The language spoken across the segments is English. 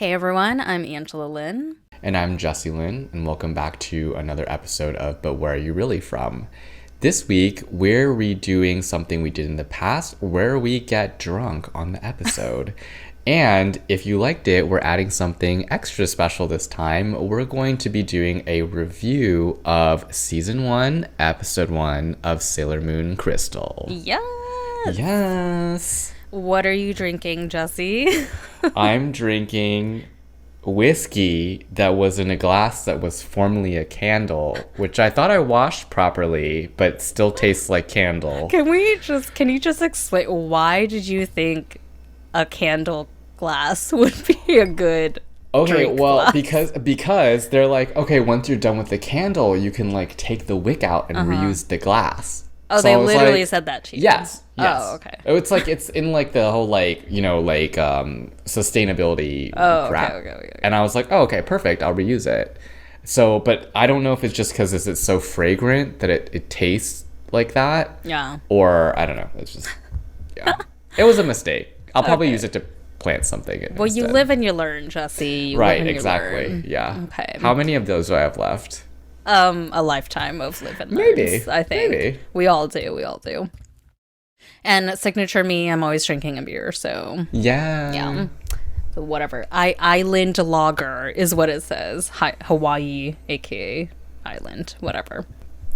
Hey everyone, I'm Angela Lynn. And I'm Jesse Lynn, and welcome back to another episode of But Where Are You Really From? This week, we're redoing something we did in the past where we get drunk on the episode. And if you liked it, we're adding something extra special this time. We're going to be doing a review of Season 1, Episode 1 of Sailor Moon Crystal. Yes! Yes! What are you drinking, Jesse? I'm drinking whiskey that was in a glass that was formerly a candle, which I thought I washed properly, but still tastes like candle. Can you just explain, why did you think a candle glass would be a good drink glass? because they're like, okay, once you're done with the candle, you can like take the wick out and reuse the glass. Oh, so they literally said that to you? Yes. Oh, okay. It's like, it's in like the whole sustainability crap. Okay. And I was like, oh, okay, perfect. I'll reuse it. So, but I don't know if it's just because it's so fragrant that it tastes like that. Yeah. Or I don't know. It's just, yeah. It was a mistake. I'll probably use it to plant something in Well, instead. you live and you learn, Jesse. Right, exactly. Yeah. Okay. How many of those do I have left? A lifetime of live and Maybe. learns, I think. Maybe. We all do. And signature me, I'm always drinking a beer, so Yeah. So whatever. Island lager is what it says. Hawaii, aka island, whatever.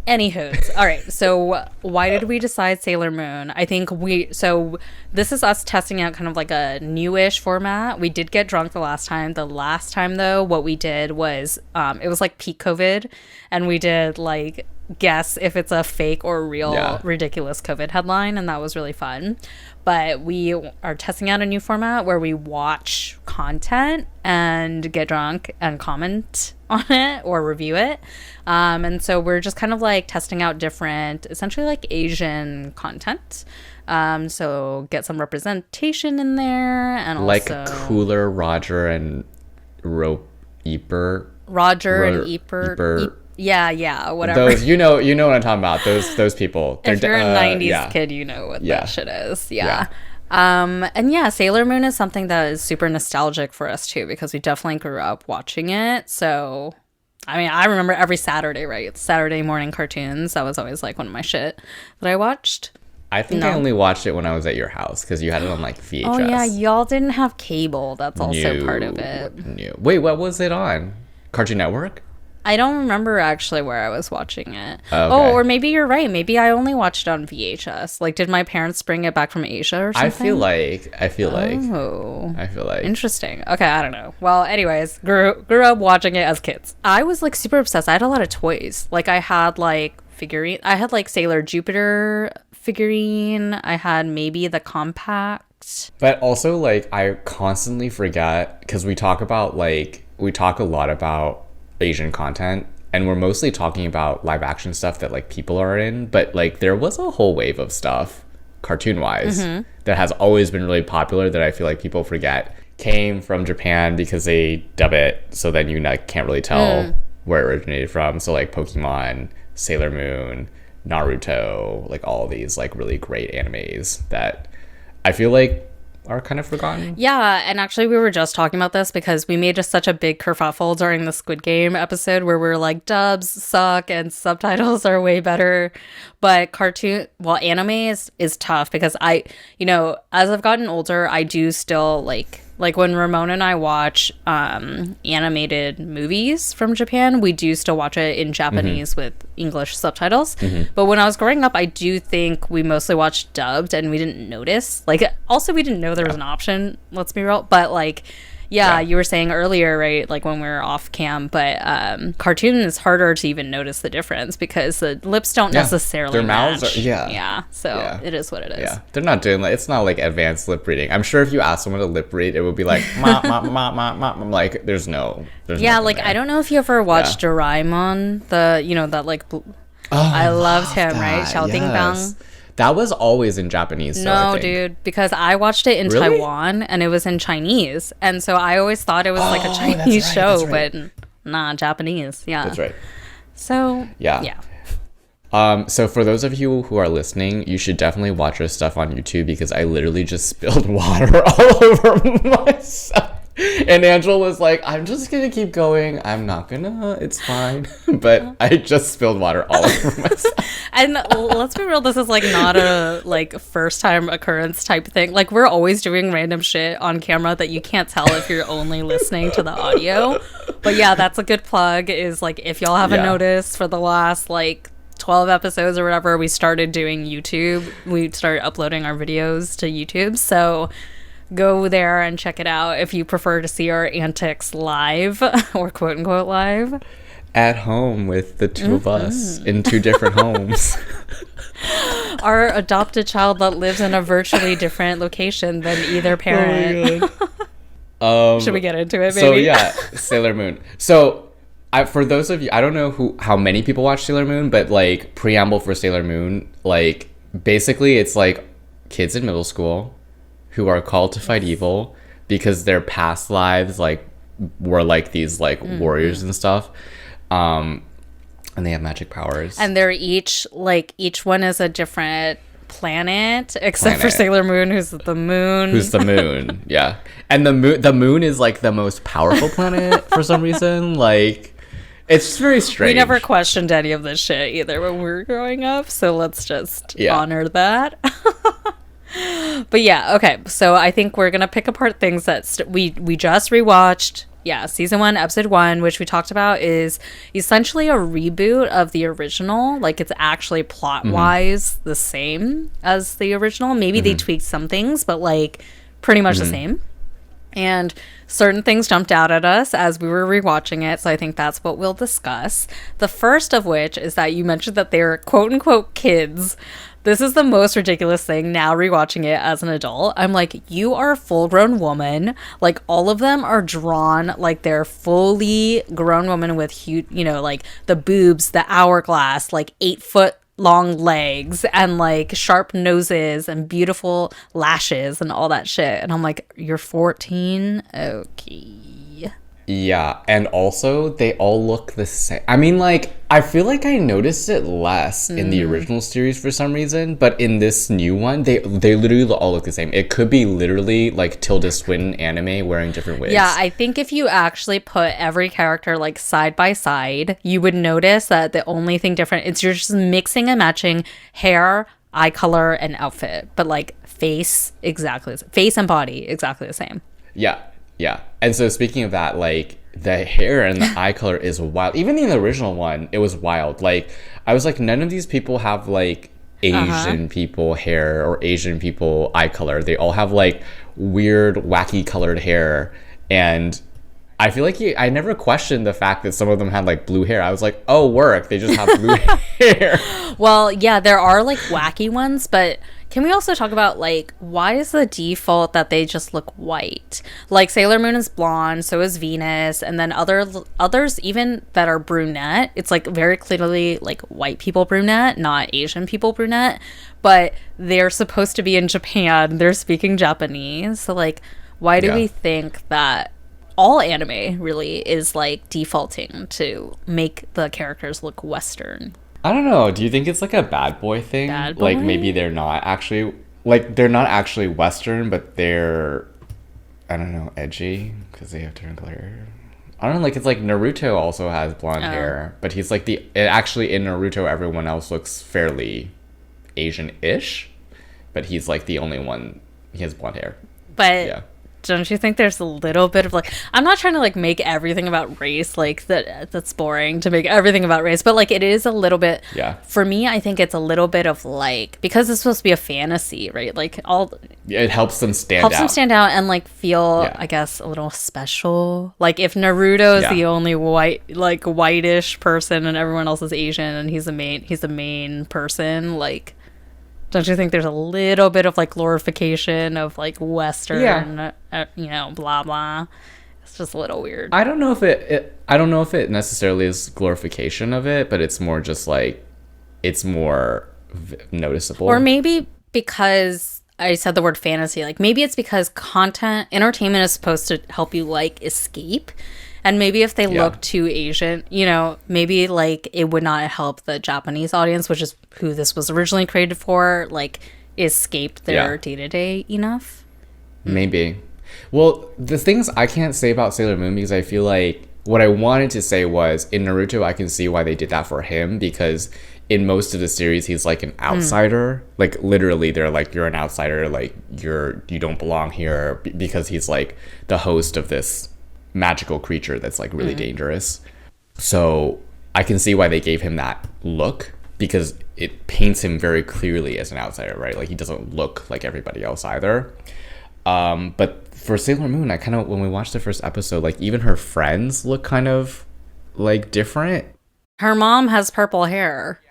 Anywho, all right. So why did we decide Sailor Moon? I think this is us testing out kind of like a newish format. We did get drunk the last time. The last time though, what we did was it was like peak COVID, and we did like guess if it's a fake or real ridiculous COVID headline, and that was really fun. But we are testing out a new format where we watch content and get drunk and comment on it or review it. And so we're just kind of like testing out different, essentially like Asian content. So get some representation in there, and like also Cooler, Roger, and Eeper. Yeah, whatever. Those, you know what I'm talking about. Those people. If you're a 90s kid, you know what that shit is. Yeah. And yeah, Sailor Moon is something that is super nostalgic for us too, because we definitely grew up watching it. So, I mean, I remember every Saturday, right? Saturday morning cartoons. That was always like one of my shit that I watched. I think I only watched it when I was at your house because you had it on like VHS. Oh yeah, y'all didn't have cable. That's also part of it. Wait, what was it on? Cartoon Network? I don't remember actually where I was watching it. Okay. Oh, or maybe you're right. Maybe I only watched it on VHS. Like, did my parents bring it back from Asia or something? I feel like. Interesting. Okay, I don't know. Well, anyways, grew up watching it as kids. I was like super obsessed. I had a lot of toys. Like, I had like figurine. I had like Sailor Jupiter figurine. I had maybe the compact. But also, like, I constantly forget because we talk a lot about Asian content, and we're mostly talking about live action stuff that like people are in, but like there was a whole wave of stuff cartoon wise that has always been really popular that I feel like people forget came from Japan because they dub it, so then you can't really tell where it originated from. So like Pokemon, Sailor Moon, Naruto, like all these like really great animes that I feel like are kind of forgotten. Yeah, and actually we were just talking about this because we made such a big kerfuffle during the Squid Game episode where we were like, dubs suck and subtitles are way better. But anime is tough because as I've gotten older, I do still like when Ramona and I watch animated movies from Japan, we do still watch it in Japanese with English subtitles. But when I was growing up, I do think we mostly watched dubbed and we didn't notice. Like, also we didn't know there was an option, let's be real. But like, you were saying earlier, right, like when we were off cam, but cartoon is harder to even notice the difference because the lips don't necessarily their mouths match. So it is what it is. Yeah, they're not doing like, it's not like advanced lip reading. I'm sure if you ask someone to lip read, it would be like ma ma ma ma ma. I'm like, there's like there. I don't know if you ever watched Doraemon, that like I loved him, right? Xiao Ding Bang. That was always in Japanese. No, dude, because I watched it in Taiwan and it was in Chinese. And so I always thought it was like a Chinese show, but nah, Japanese. Yeah. That's right. So, yeah. So for those of you who are listening, you should definitely watch our stuff on YouTube because I literally just spilled water all over myself. And Angela was like, I'm just gonna keep going. I'm not gonna, it's fine. But I just spilled water all over myself. And let's be real, this is like not a like first time occurrence type thing. Like we're always doing random shit on camera that you can't tell if you're only listening to the audio. But yeah, that's a good plug, is like if y'all haven't noticed, for the last like 12 episodes or whatever, we started doing YouTube. We started uploading our videos to YouTube. So go there and check it out if you prefer to see our antics live or quote unquote live. At home with the two of us in two different homes. Our adopted child that lives in a virtually different location than either parent. Should we get into it, maybe? So yeah, Sailor Moon. So for those of you, I don't know how many people watch Sailor Moon, but like preamble for Sailor Moon, like basically it's like kids in middle school who are called to fight evil because their past lives like were like these like warriors and stuff. And they have magic powers. And they're each one is a different planet, except for Sailor Moon, who's the moon. Yeah. And the moon is like the most powerful planet for some reason. Like, it's just very strange. We never questioned any of this shit either when we were growing up, so let's just honor that. But yeah, okay. So I think we're gonna pick apart things that we just rewatched. Yeah, season 1, episode 1, which we talked about, is essentially a reboot of the original. Like, it's actually plot-wise the same as the original. Maybe they tweaked some things, but, like, pretty much the same. And certain things jumped out at us as we were rewatching it, so I think that's what we'll discuss. The first of which is that you mentioned that they're quote-unquote kids. This is the most ridiculous thing now rewatching it as an adult. I'm like, you are a full-grown woman. Like, all of them are drawn like they're fully grown women with huge, you know, like the boobs, the hourglass, like 8-foot long legs and like sharp noses and beautiful lashes and all that shit. And I'm like, you're 14? Okay. Yeah, and also they all look the same. I mean, like, I feel like I noticed it less in the original series for some reason, but in this new one, they literally all look the same. It could be literally like Tilda Swinton anime wearing different wigs. Yeah, I think if you actually put every character like side by side, you would notice that the only thing different is you're just mixing and matching hair, eye color, and outfit, but like face and body exactly the same. Yeah. Yeah. And so speaking of that, like the hair and the eye color is wild. Even in the original one, it was wild. Like I was like, none of these people have like Asian people hair or Asian people eye color. They all have like weird, wacky colored hair. And I feel like I never questioned the fact that some of them had like blue hair. I was like, oh, work. They just have blue hair. Well, yeah, there are like wacky ones, but can we also talk about like why is the default that they just look white? Like Sailor Moon is blonde, so is Venus, and then others even that are brunette, it's like very clearly like white people brunette, not Asian people brunette, but they're supposed to be in Japan. They're speaking Japanese. So like why do we think that all anime really is like defaulting to make the characters look Western? I don't know. Do you think it's like a bad boy thing? Bad boy? Like maybe they're not actually Western, but they're, I don't know, edgy because they have different color hair. I don't know. Like it's like Naruto also has blonde hair, but he's like actually in Naruto everyone else looks fairly Asian-ish, but he's like the only one. He has blonde hair. But yeah. Don't you think there's a little bit of like, I'm not trying to like make everything about race, like that's boring to make everything about race, but like it is a little bit, for me, I think it's a little bit of like, because it's supposed to be a fantasy, right? Like it helps them stand out and like feel, I guess, a little special. Like if Naruto is the only whitish person and everyone else is Asian and he's the main person, like, don't you think there's a little bit of like glorification of like Western, blah blah? It's just a little weird. I don't know if it necessarily is glorification of it, but it's more just like it's more noticeable. Or maybe because I said the word fantasy, like maybe it's because entertainment is supposed to help you like escape. And maybe if they look too Asian, maybe like it would not help the Japanese audience, which is who this was originally created for, like escape their day-to-day enough. Maybe. Well, the things I can't say about Sailor Moon, because I feel like what I wanted to say was in Naruto, I can see why they did that for him, because in most of the series, he's like an outsider. Like literally, they're like, you're an outsider, like you don't belong here, because he's like the host of this magical creature that's like really dangerous. So I can see why they gave him that look, because it paints him very clearly as an outsider, right? Like he doesn't look like everybody else either. But for Sailor Moon, I kind of, when we watched the first episode, like even her friends look kind of like different. Her mom has purple hair.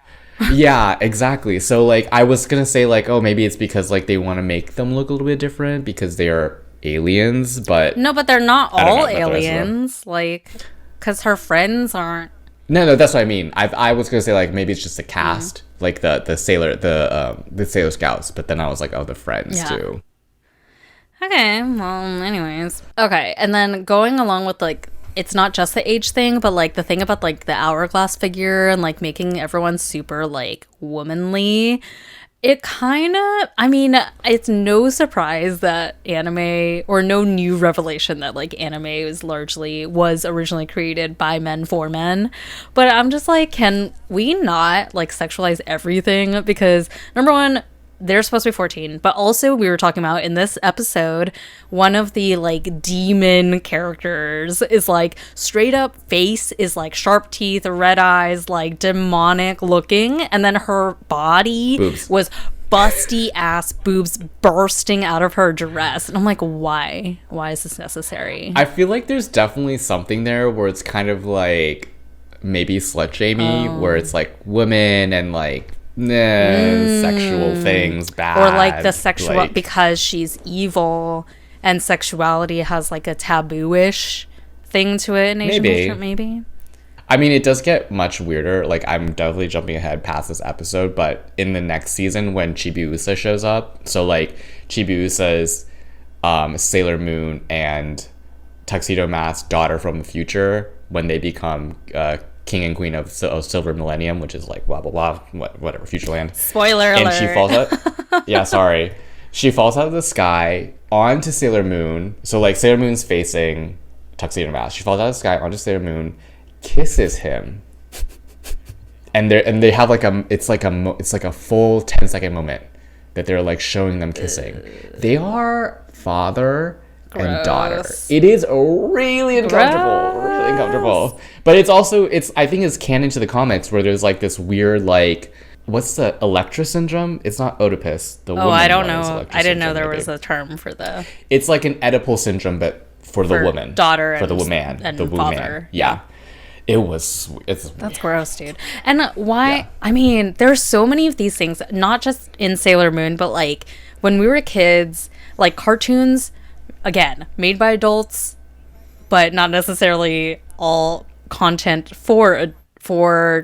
Yeah, exactly. So like I was gonna say like, oh, maybe it's because like they want to make them look a little bit different because they are aliens, but no, but they're not all aliens. Like, because her friends aren't. No, that's what I mean. I was gonna say like maybe it's just a cast, like the Sailor Scouts, but then I was like, oh, the friends too. Okay, well, anyways. Okay, and then going along with, like, it's not just the age thing, but, like, the thing about, like, the hourglass figure and, like, making everyone super, like, womanly, it kind of, I mean, it's no surprise that anime, or no new revelation that, like, anime was originally created by men for men, but I'm just like, can we not, like, sexualize everything? Because, number one, they're supposed to be 14, but also we were talking about in this episode, one of the like demon characters is like straight up face is like sharp teeth, red eyes, like demonic looking, and then her body was busty ass boobs bursting out of her dress, and I'm like, why is this necessary? I feel like there's definitely something there where it's kind of like maybe slut shamey, where it's like women and like sexual things bad, or like the sexual, like, because she's evil and sexuality has like a taboo-ish thing to it in Asian culture, maybe. I mean, it does get much weirder. Like, I'm definitely jumping ahead past this episode, but in the next season when Chibiusa shows up, so like Chibiusa's Sailor Moon and Tuxedo Mask's daughter from the future, when they become King and Queen of Silver Millennium, which is like blah blah blah, whatever, Futureland. Spoiler alert. And she falls out. Yeah, sorry. She falls out of the sky onto Sailor Moon. So like Sailor Moon's facing Tuxedo Mask. She falls out of the sky onto Sailor Moon, kisses him, and they have like it's like a full 10-second moment that they're like showing them kissing. They are father and daughter. It is really uncomfortable. But it's also, I think it's canon to the comics where there's like this weird like, what's the Electra syndrome? It's not Oedipus. The woman. I don't know. I didn't know there was a term for the. It's like an Oedipal syndrome, but for the woman, daughter, for the woman, and the father. Yeah. That's gross, dude. And why? Yeah. I mean, there's so many of these things, not just in Sailor Moon, but like when we were kids, like cartoons. Again, made by adults, but not necessarily all content for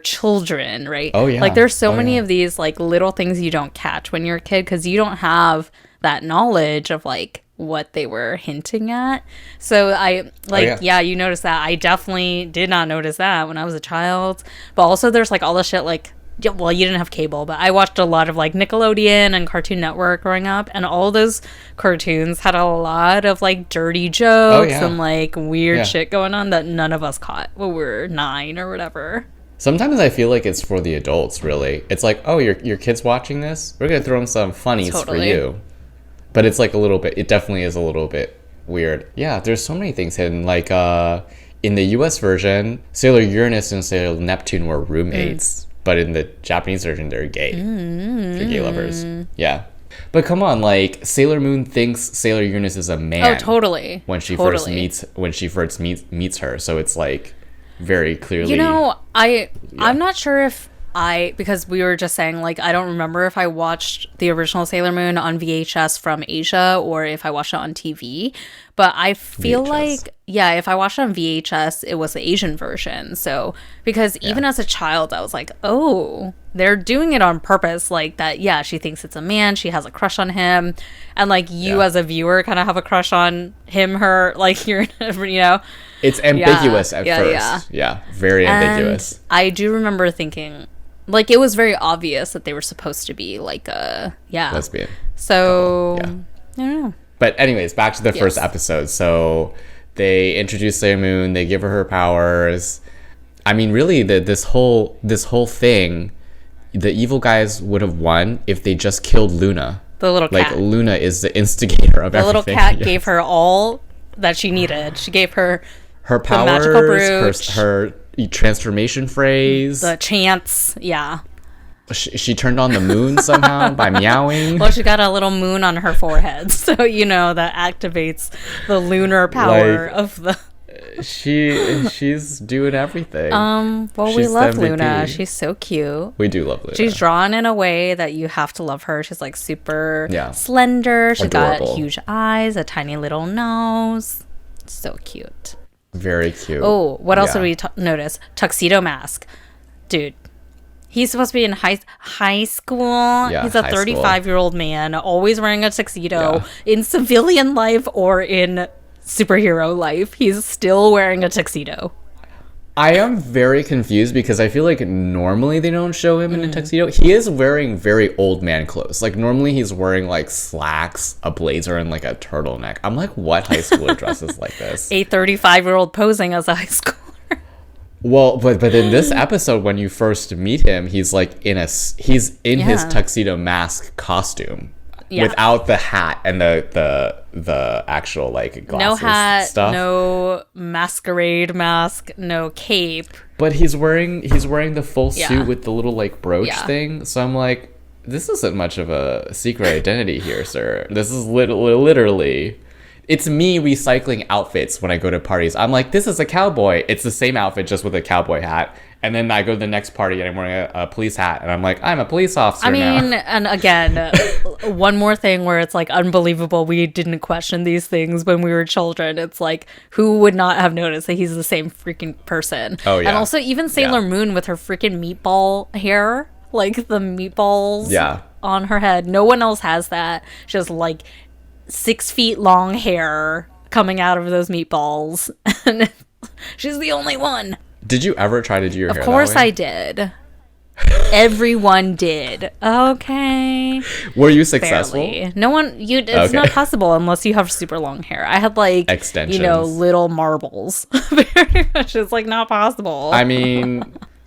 children, right? Oh yeah. Like there's so many of these like little things you don't catch when you're a kid because you don't have that knowledge of like what they were hinting at. So I like you notice that. I definitely did not notice that when I was a child. But also there's like all the shit like, well, you didn't have cable, but I watched a lot of like Nickelodeon and Cartoon Network growing up, and all those cartoons had a lot of like dirty jokes and like weird shit going on that none of us caught when we were 9 or whatever. Sometimes I feel like it's for the adults, really. It's like, oh, your kid's watching this? We're going to throw in some funnies for you. But it's like a little bit, it definitely is a little bit weird. Yeah, there's so many things hidden. Like in the US version, Sailor Uranus and Sailor Neptune were roommates. But in the Japanese version, they're gay. They're gay lovers. Yeah. But come on, like Sailor Moon thinks Sailor Uranus is a man. Oh, totally. When she first meets her, so it's like very clearly. You know, I'm not sure if because we were just saying like I don't remember if I watched the original Sailor Moon on VHS from Asia or if I watched it on TV. But I feel like, if I watched it on VHS, it was the Asian version. So, because even as a child, I was like, oh, they're doing it on purpose. Like that, she thinks it's a man. She has a crush on him. And like you as a viewer kind of have a crush on him, her, like you're, you know. It's ambiguous at first. Yeah, very ambiguous. And I do remember thinking, like, it was very obvious that they were supposed to be like a, lesbian. So, I don't know. But anyways, back to the first Yes. episode. So they introduce Sailor Moon. They give her powers. I mean, really, this whole thing, the evil guys would have won if they just killed Luna. The little Like cat. Luna is the instigator of The everything. little cat Yes. gave her all that she needed. She gave her her the magical powers, brooch, her transformation phrase. the chance. Yeah. She turned on the moon somehow by meowing. Well, she got a little moon on her forehead, so you know that activates the lunar power Like, of the. She's doing everything. Well, we She's the love MVP. Luna. She's so cute. We do love Luna. She's drawn in a way that you have to love her. She's like super Yeah. slender. She's Adorable. got huge eyes, a tiny little nose. So cute. Very cute. Oh, what else Yeah. did we notice? Tuxedo mask. Dude, he's supposed to be in high school. Yeah, He's a high school. 35-year-old man, always wearing a tuxedo. Yeah. In civilian life or in superhero life, he's still wearing a tuxedo. I am very confused because I feel like normally they don't show him in a tuxedo. He is wearing very old man clothes. Like normally he's wearing like slacks, a blazer, and like a turtleneck. I'm like, what high schooler dresses like this? A 35-year-old posing as a high schooler. Well, but in this episode, when you first meet him, he's like he's in his Yeah. tuxedo mask costume. Yeah. Without the hat and the actual like glasses No hat, stuff. no masquerade mask, no cape. But he's wearing the full Yeah. suit with the little like brooch Yeah. thing. So I'm like, this isn't much of a secret identity here, sir. This is literally, it's me recycling outfits when I go to parties. I'm like, this is a cowboy. It's the same outfit just with a cowboy hat. And then I go to the next party and I'm wearing a police hat. And I'm like, I'm a police officer I mean, now. and again, one more thing where it's like unbelievable we didn't question these things when we were children. It's like, who would not have noticed that he's the same freaking person? Oh, yeah. And also, even Sailor Yeah. Moon with her freaking meatball hair, like the meatballs Yeah. on her head. No one else has that. Just like 6 feet long hair coming out of those meatballs. And she's the only one. Did you ever try to do your hair Of course that way? I did. Everyone did. Okay. Were you successful? Barely. No one. It's Okay. not possible unless you have super long hair. I had like Extensions. little marbles. Very much. It's like not possible. I mean,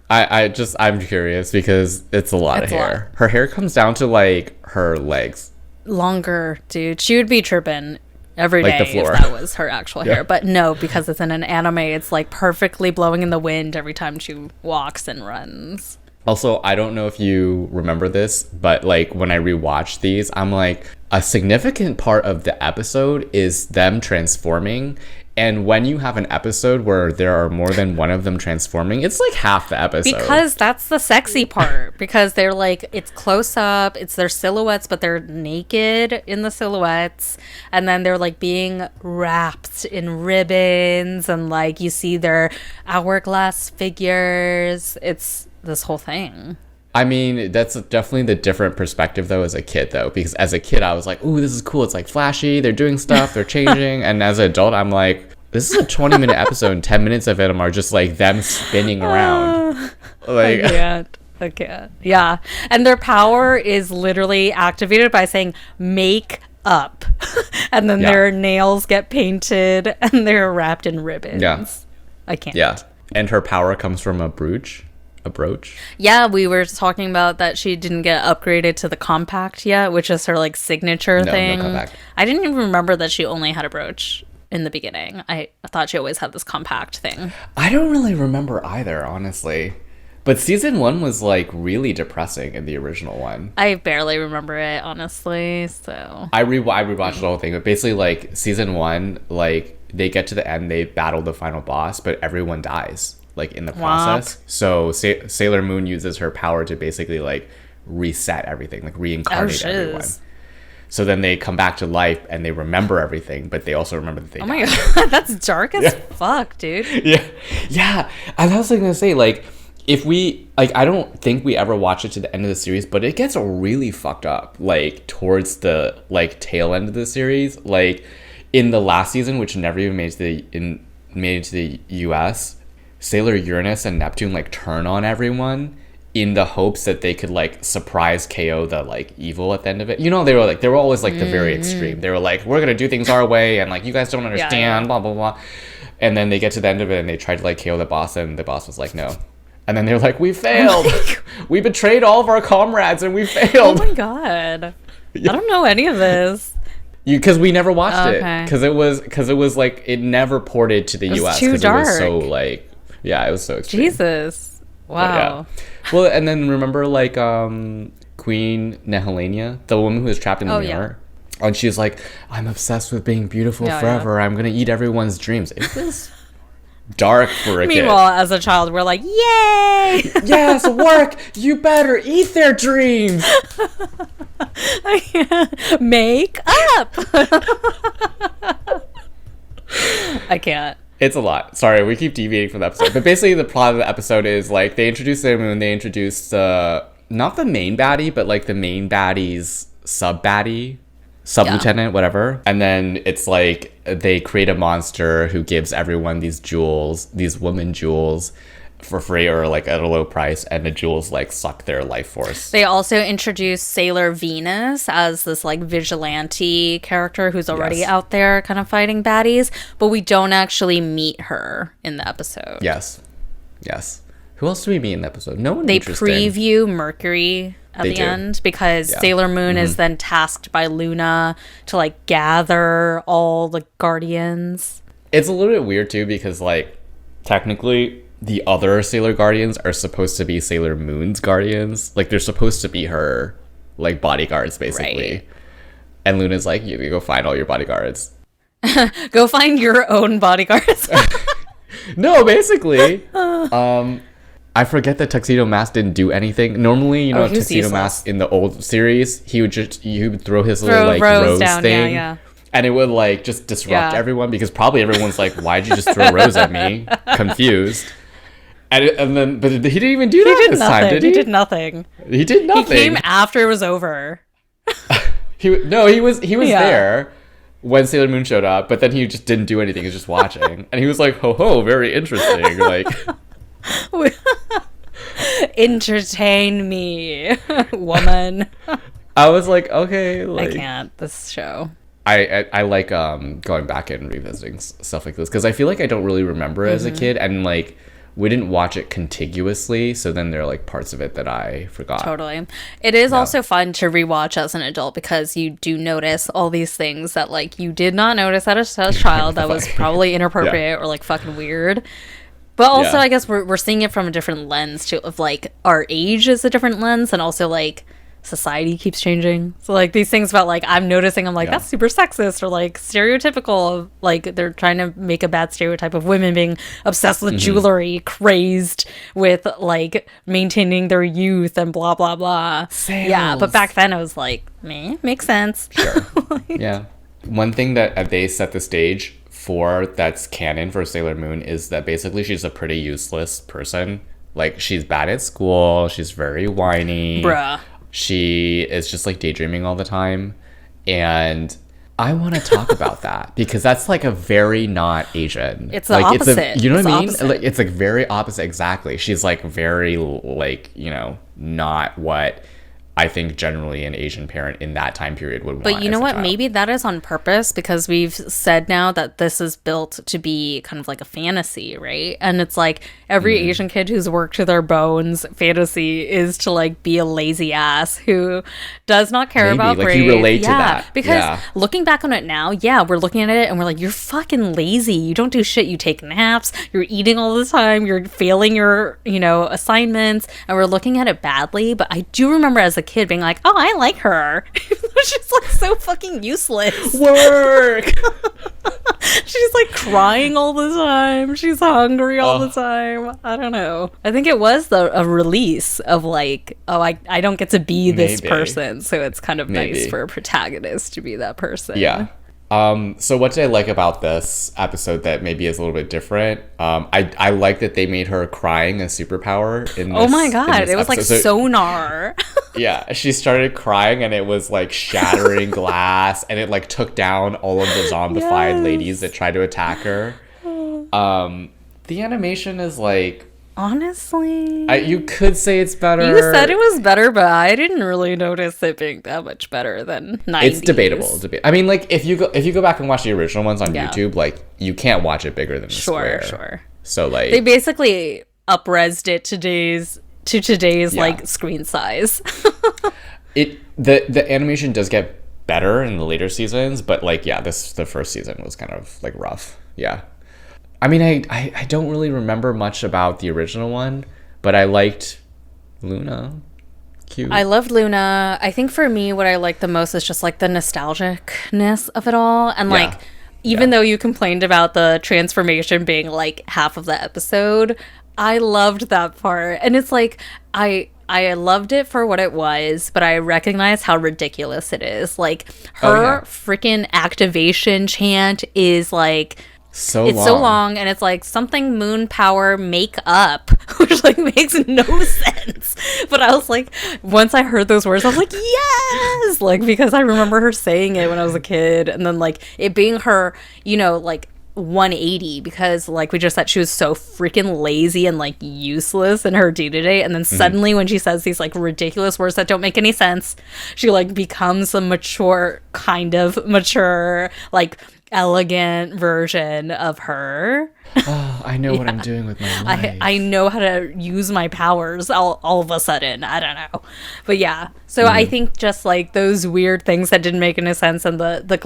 I'm curious because it's a lot It's of a hair. Her hair comes down to like her legs. Longer, dude. She would be tripping every day Like the floor. if that was her actual Yeah. hair. But no, because it's in an anime, it's like perfectly blowing in the wind every time she walks and runs. Also, I don't know if you remember this, but like when I rewatch these, I'm like, a significant part of the episode is them transforming. And when you have an episode where there are more than one of them transforming, it's like half the episode. Because that's the sexy part. Because they're like, it's close up, it's their silhouettes, but they're naked in the silhouettes. And then they're like being wrapped in ribbons. And like you see their hourglass figures. It's this whole thing. I mean, that's definitely the different perspective though as a kid though, because as a kid I was like, ooh, this is cool. It's like flashy. They're doing stuff. They're changing. And as an adult, I'm like, this is a 20-minute episode and 10 minutes of it are just like them spinning around. Like, I can't. Yeah. And their power is literally activated by saying, make up. And then Yeah. their nails get painted and they're wrapped in ribbons. Yeah. I can't. yeah. And her power comes from a brooch. A brooch. Yeah, we were talking about that she didn't get upgraded to the compact yet, which is her like signature No thing. compact. I didn't even remember that she only had a brooch in the beginning. I thought she always had this compact thing. I don't really remember either, honestly. But season 1 was like really depressing in the original one. I barely remember it, honestly. So I rewatched the whole thing, but basically like season 1, like they get to the end, they battle the final boss, but everyone dies like in the process. So Sailor Moon uses her power to basically like reset everything, like reincarnate everyone. So then they come back to life and they remember everything, but they also remember that they Oh died. my god, that's dark as fuck, dude. Yeah. And I was gonna say, like, if we like, I don't think we ever watch it to the end of the series, but it gets really fucked up, like towards the like tail end of the series. Like in the last season, which never even made it to the US, Sailor Uranus and Neptune like turn on everyone in the hopes that they could like surprise KO the like evil at the end of it. You know, they were always like the very extreme. They were like, we're gonna do things our way, and like you guys don't understand, blah blah blah. And then they get to the end of it and they tried to like KO the boss, and the boss was like, no. And then they're like, we failed. We betrayed all of our comrades and we failed. Oh my god. Yeah. I don't know any of this. Because we never watched it. Because it was like, it never ported to the US. Too dark. It was so like, yeah, it was so extreme. Jesus. Wow. Yeah. Well, and then remember like Queen Nehelenia, the woman who was trapped in the mirror? Yeah. And she's like, I'm obsessed with being beautiful forever. I'm going to eat everyone's dreams. It was dark for a kid. Meanwhile, as a child, we're like, yay! Yes, work! You better eat their dreams! Make up! I can't. It's a lot. Sorry, we keep deviating from the episode. But basically, the plot of the episode is like they introduce Sailor Moon, they introduce not the main baddie, but like the main baddie's sub-baddie. Sub-lieutenant, whatever. And then it's like they create a monster who gives everyone these jewels, these woman jewels, for free or like at a low price, and the jewels like suck their life force. They also introduce Sailor Venus as this like vigilante character who's already out there kind of fighting baddies, but we don't actually meet her in the episode. Yes. Who else do we meet in the episode? No one. They preview Mercury at the end because Sailor Moon is then tasked by Luna to like gather all the guardians. It's a little bit weird too because like technically the other Sailor Guardians are supposed to be Sailor Moon's guardians. Like they're supposed to be her like bodyguards basically. Right. And Luna's like, you go find all your bodyguards. Go find your own bodyguards. No, basically. I forget that Tuxedo Mask didn't do anything. Normally, you know, Tuxedo Mask in the old series, he would throw his little like rose down, thing, and it would like just disrupt everyone because probably everyone's like, "Why'd you just throw Rose at me?" Confused. And then, but he didn't even do that this time, did he? He did nothing. He did nothing. He came after it was over. he was there when Sailor Moon showed up, but then he just didn't do anything. He was just watching, and he was like, "Ho ho, very interesting." Like. Entertain me, woman. I was like, okay, like, I can't. This show. I like going back and revisiting stuff like this because I feel like I don't really remember it as a kid, and like we didn't watch it contiguously, so then there are like parts of it that I forgot. Totally. It is also fun to rewatch as an adult because you do notice all these things that like you did not notice as a child that was probably inappropriate or like fucking weird. But also, I guess we're seeing it from a different lens too, of like our age is a different lens, and also like society keeps changing. So like these things about like I'm noticing, I'm like that's super sexist or like stereotypical. Of, like they're trying to make a bad stereotype of women being obsessed with jewelry, crazed with like maintaining their youth and blah blah blah. Sales. Yeah, but back then I was like, meh, makes sense. Sure. Yeah. One thing that they set the stage for that's canon for Sailor Moon is that basically she's a pretty useless person. Like she's bad at school, she's very whiny. Bruh. She is just like daydreaming all the time. And I want to talk about that because that's like a very not Asian. It's the like, opposite. You know what I mean? Opposite. Like it's like very opposite. Exactly. She's like very like, you know, not what I think generally an Asian parent in that time period would want. But you know what? Maybe that is on purpose because we've said now that this is built to be kind of like a fantasy, right? And it's like every Asian kid who's worked to their bones fantasy is to like be a lazy ass who does not care about like grades. You relate to that. Because looking back on it now, we're looking at it and we're like, you're fucking lazy. You don't do shit. You take naps. You're eating all the time. You're failing your, you know, assignments. And we're looking at it badly. But I do remember as a kid being like, oh, I like her. She's like so fucking useless. Work. She's like crying all the time. She's hungry all the time. I don't know. I think it was a release of like, oh, I don't get to be this person. So it's kind of nice for a protagonist to be that person. Yeah. So what did I like about this episode that maybe is a little bit different? I like that they made her crying a superpower in this. Oh my god, it was episode. like sonar. Yeah, she started crying and it was like shattering glass and it like took down all of the zombified ladies that tried to attack her. The animation is like Honestly, You could say it's better. you said it was better, but I didn't really notice it being that much better than 90s. It's debatable. I mean, like if you go back and watch the original ones on YouTube, like you can't watch it bigger than the square. Sure. So like They basically up-resed it to today's like screen size. The animation does get better in the later seasons, but like the first season was kind of like rough. Yeah. I mean, I don't really remember much about the original one, but I liked Luna. Cute. I loved Luna. I think for me, what I liked the most is just like the nostalgicness of it all. And like, even though you complained about the transformation being like half of the episode, I loved that part. And it's like, I loved it for what it was, but I recognize how ridiculous it is. Like, her freaking activation chant is like... so long, and it's like something moon power make up, which like makes no sense. But I was like, once I heard those words, I was like, yes, like, because I remember her saying it when I was a kid, and then like it being her, you know, like 180, because like we just said, she was so freaking lazy and like useless in her day-to-day, and then suddenly when she says these like ridiculous words that don't make any sense, she like becomes a mature like elegant version of her. Oh, I know what I'm doing with my life. I know how to use my powers all of a sudden. I don't know. But yeah. So I think just like those weird things that didn't make any sense, and the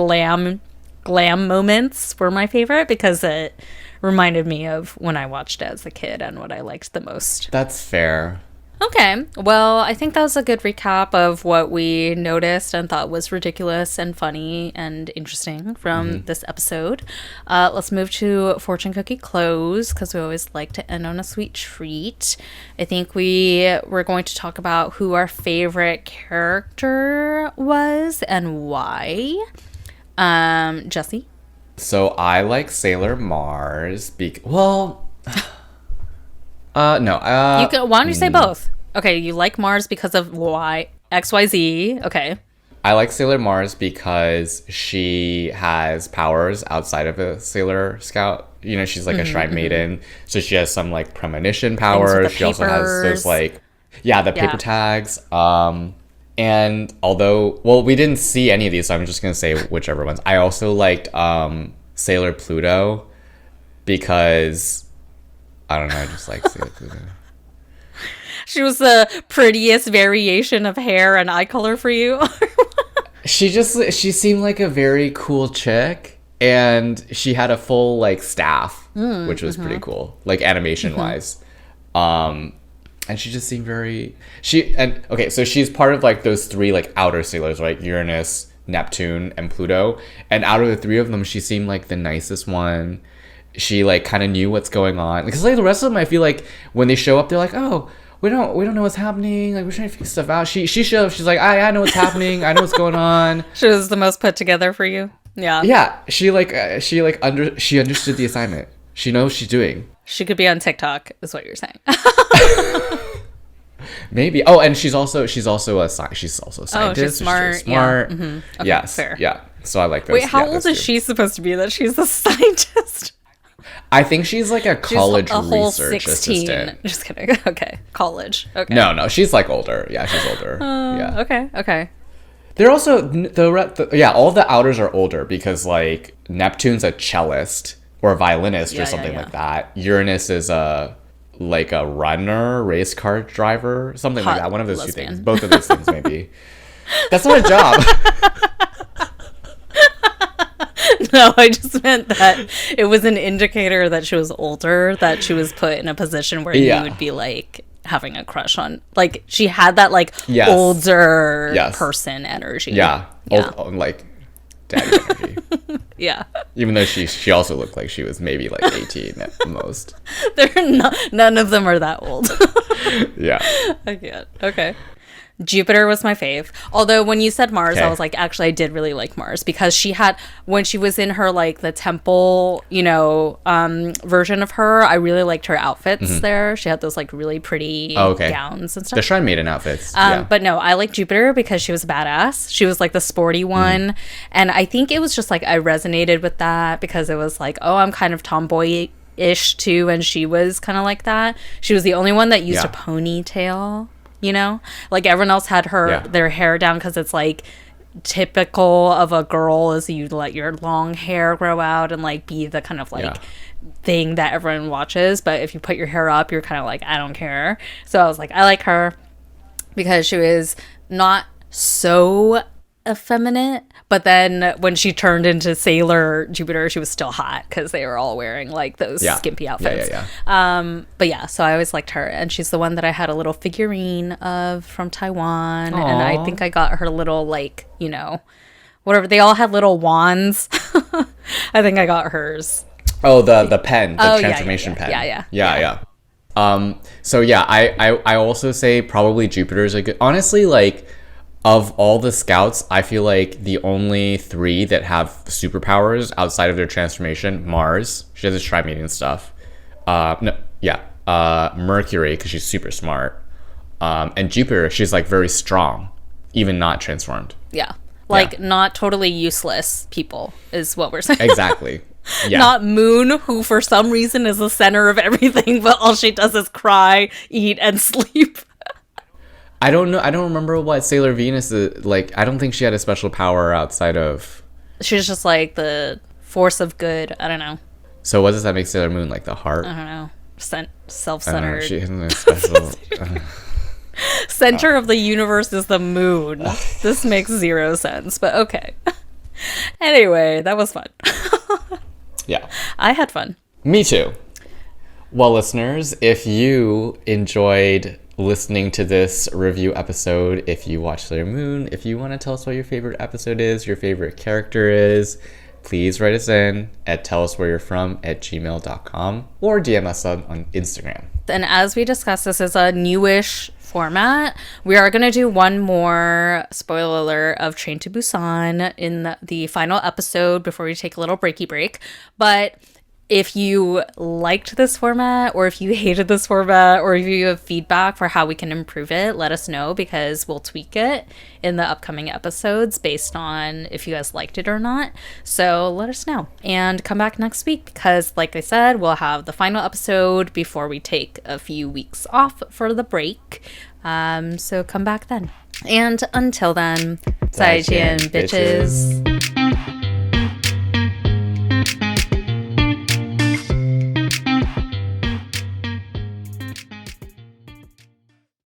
glam moments were my favorite, because it reminded me of when I watched it as a kid and what I liked the most. That's fair. Okay, well, I think that was a good recap of what we noticed and thought was ridiculous and funny and interesting from this episode. Let's move to Fortune Cookie Close, because we always like to end on a sweet treat. I think we're going to talk about who our favorite character was and why. Jesse? So I like Sailor Mars no. Why don't you say both? Okay, you like Mars because of why? XYZ. Okay. I like Sailor Mars because she has powers outside of a Sailor Scout. You know, she's like a Shrine Maiden. So she has some like premonition powers. She also has those like, the paper tags. And although, we didn't see any of these, so I'm just going to say whichever ones. I also liked Sailor Pluto because... I don't know, I just like Sailor Pluto. She was the prettiest variation of hair and eye color for you. She seemed like a very cool chick, and she had a full like staff, which was pretty cool, like animation wise. And she just seemed so she's part of like those three like outer sailors, right? Uranus, Neptune, and Pluto. And out of the three of them, she seemed like the nicest one. She like kind of knew what's going on, because like the rest of them, I feel like when they show up, they're like, oh, we don't know what's happening, like we're trying to figure stuff out. She shows up, she's like, I know what's happening, I know what's going on. She was the most put together for you. She understood the assignment. She knows what she's doing. She could be on TikTok, is what you're saying. Maybe. Oh, and she's also a scientist. Oh, she's smart. smart. Yeah. Okay, yes. fair. Yeah. So I like those. Wait, how old is she supposed to be that she's a scientist? I think she's like a college a whole research 16. assistant. Just kidding. Okay, college. Okay. No, she's like older. Yeah, she's older. Okay. They're also all the outers are older, because like Neptune's a cellist or a violinist or something like that. Uranus is a runner, race car driver, something like that. One of those lesbian. two things. Both of those things, maybe. That's not a job. No, I just meant that it was an indicator that she was older, that she was put in a position where you would be like having a crush on, like she had that like older person energy. Old, like daddy energy. Yeah. Even though she also looked like she was maybe like 18 at the most. None of them are that old. Yeah. I can't. Okay. Jupiter was my fave. Although when you said Mars, I was like, actually, I did really like Mars, because she had, when she was in her like the temple, version of her, I really liked her outfits there. She had those like really pretty gowns and stuff. The Shrine Maiden outfits. But no, I like Jupiter because she was a badass. She was like the sporty one. And I think it was just like I resonated with that, because it was like, oh, I'm kind of tomboy ish too, and she was kind of like that. She was the only one that used Yeah. a ponytail, you know? Like everyone else had their hair down because it's like typical of a girl is you let your long hair grow out and like be the kind of like thing that everyone watches. But if you put your hair up, you're kind of like, I don't care. So I was like, I like her because she was not so effeminate, but then when she turned into Sailor Jupiter, she was still hot because they were all wearing like those skimpy outfits. But yeah, so I always liked her, and she's the one that I had a little figurine of from Taiwan. Aww. And I think I got her little, like, you know, whatever, they all had little wands. I think I got hers. Oh, the pen, the transformation pen. Yeah. So yeah, I also say probably Jupiter's a good, honestly, like, of all the scouts, I feel like the only 3 that have superpowers outside of their transformation, Mars, she does the tri-meeting stuff. Mercury, because she's super smart. And Jupiter, she's like very strong, even not transformed. Yeah. Like not totally useless people is what we're saying. Exactly. Yeah. Not Moon, who for some reason is the center of everything, but all she does is cry, eat, and sleep. I don't know. I don't remember what Sailor Venus is like. I don't think she had a special power outside of. She's just like the force of good. I don't know. So what does that make Sailor Moon, like the heart? I don't know. Self-centered. She has a special. Center of the universe is the moon. This makes 0 sense, but okay. Anyway, that was fun. Yeah. I had fun. Me too. Well, listeners, if you enjoyed listening to this review episode, if you watched Sailor Moon, if you want to tell us what your favorite episode is, your favorite character is, please write us in at telluswhereyou'refrom@gmail.com or DM us on Instagram. And as we discussed, this is a newish format. We are going to do one more, spoiler alert, of Train to Busan in the final episode before we take a little breaky break. But if you liked this format, or if you hated this format, or if you have feedback for how we can improve it, let us know, because we'll tweak it in the upcoming episodes based on if you guys liked it or not. So let us know and come back next week, because like I said, we'll have the final episode before we take a few weeks off for the break. So come back then. And until then, 再见, bitches.